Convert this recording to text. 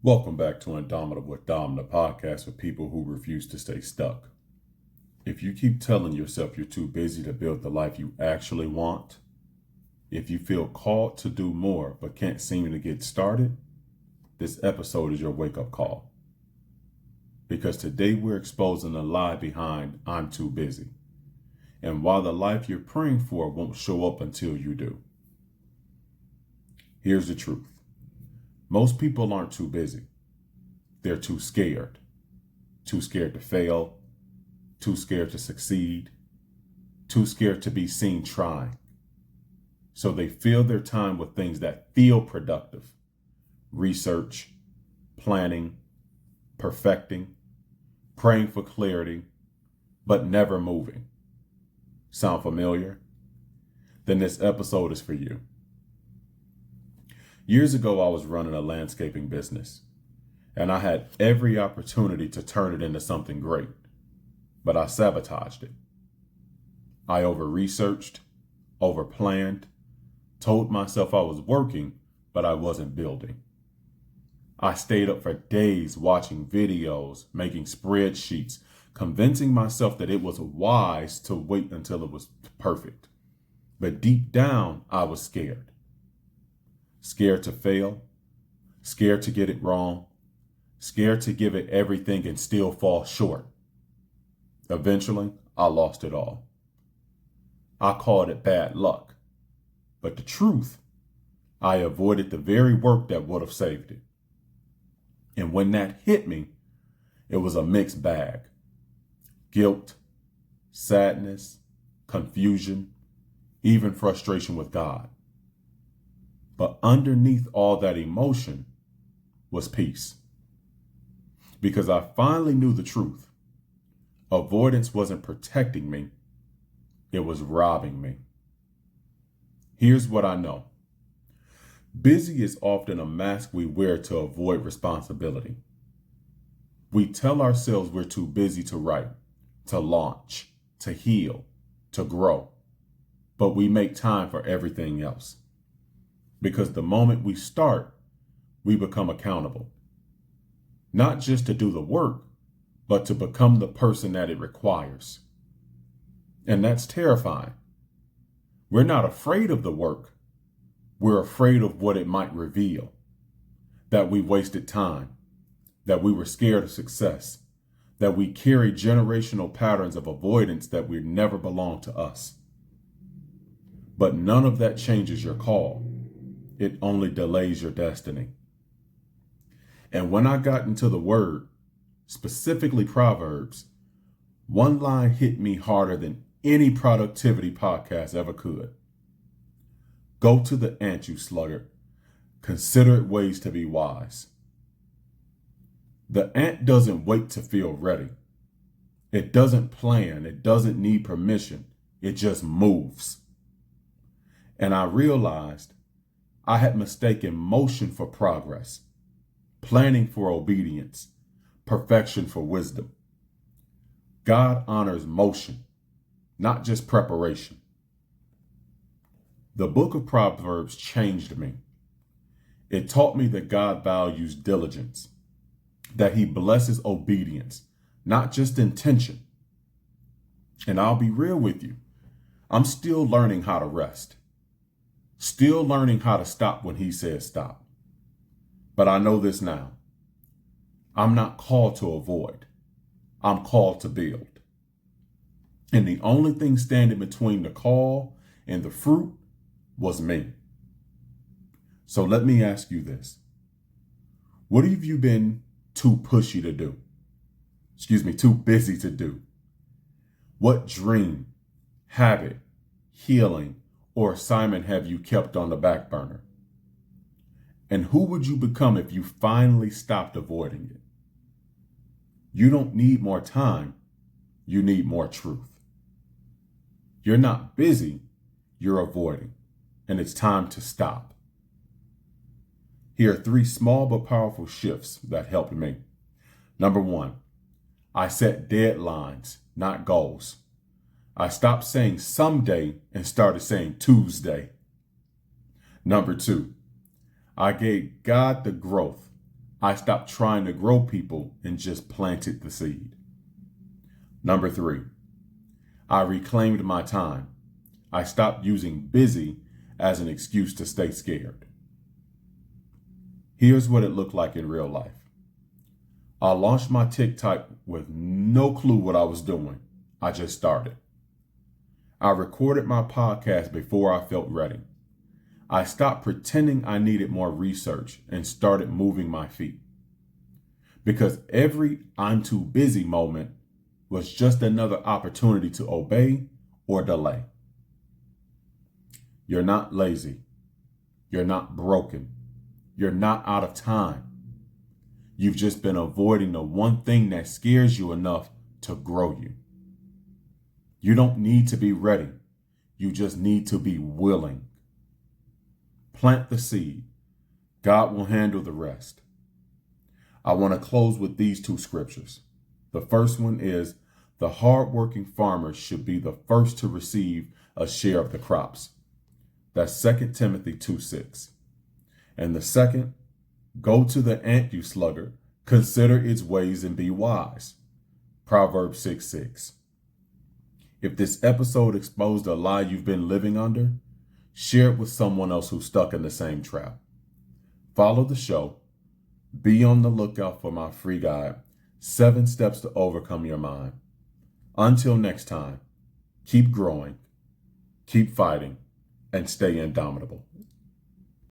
Welcome back to Indomitable with Dom, the podcast for people who refuse to stay stuck. If you keep telling yourself you're too busy to build the life you actually want, if you feel called to do more but can't seem to get started, this episode is your wake-up call. Because today we're exposing the lie behind I'm too busy, and why the life you're praying for won't show up until you do. Here's the truth. Most people aren't too busy. They're too scared. Too scared to fail. Too scared to succeed. Too scared to be seen trying. So they fill their time with things that feel productive. Research, planning, perfecting, praying for clarity, but never moving. Sound familiar? Then this episode is for you. Years ago, I was running a landscaping business, and I had every opportunity to turn it into something great, but I sabotaged it. I over-researched, over-planned, told myself I was working, but I wasn't building. I stayed up for days watching videos, making spreadsheets, convincing myself that it was wise to wait until it was perfect. But deep down, I was scared. Scared to fail, scared to get it wrong, scared to give it everything and still fall short. Eventually, I lost it all. I called it bad luck, but the truth, I avoided the very work that would have saved it. And when that hit me, it was a mixed bag. Guilt, sadness, confusion, even frustration with God. But underneath all that emotion was peace. Because I finally knew the truth. Avoidance wasn't protecting me, it was robbing me. Here's what I know. Busy is often a mask we wear to avoid responsibility. We tell ourselves we're too busy to write, to launch, to heal, to grow. But we make time for everything else. Because the moment we start, we become accountable. Not just to do the work, but to become the person that it requires. And that's terrifying. We're not afraid of the work. We're afraid of what it might reveal. That we wasted time. That we were scared of success. That we carry generational patterns of avoidance that we never belong to us. But none of that changes your call. It only delays your destiny. And when I got into the word, specifically Proverbs, one line hit me harder than any productivity podcast ever could. Go to the ant, you sluggard. Consider it ways to be wise. The ant doesn't wait to feel ready. It doesn't plan. It doesn't need permission. It just moves. And I realized I had mistaken motion for progress, planning for obedience, perfection for wisdom. God honors motion, not just preparation. The book of Proverbs changed me. It taught me that God values diligence, that he blesses obedience, not just intention. And I'll be real with you. I'm still learning how to rest. Still learning how to stop when he says stop. But I know this now. I'm not called to avoid. I'm called to build. And the only thing standing between the call and the fruit was me. So let me ask you this. What have you been too pushy to do? Too busy to do? What dream, habit, healing, or assignment have you kept on the back burner? And who would you become if you finally stopped avoiding it? You don't need more time. You need more truth. You're not busy. You're avoiding. And it's time to stop. Here are 3 small but powerful shifts that helped me. Number 1, I set deadlines, not goals. I stopped saying someday and started saying Tuesday. Number 2, I gave God the growth. I stopped trying to grow people and just planted the seed. Number 3, I reclaimed my time. I stopped using busy as an excuse to stay scared. Here's what it looked like in real life. I launched my TikTok with no clue what I was doing. I just started. I recorded my podcast before I felt ready. I stopped pretending I needed more research and started moving my feet. Because every I'm too busy moment was just another opportunity to obey or delay. You're not lazy. You're not broken. You're not out of time. You've just been avoiding the one thing that scares you enough to grow you. You don't need to be ready. You just need to be willing. Plant the seed. God will handle the rest. I want to close with these 2 scriptures. The first one is, the hardworking farmer should be the first to receive a share of the crops. That's 2 Timothy 2:6. And the second, go to the ant, you sluggard, consider its ways and be wise. Proverbs 6:6. If this episode exposed a lie you've been living under, share it with someone else who's stuck in the same trap. Follow the show. Be on the lookout for my free guide, 7 Steps to Overcome Your Mind. Until next time, keep growing, keep fighting, and stay indomitable.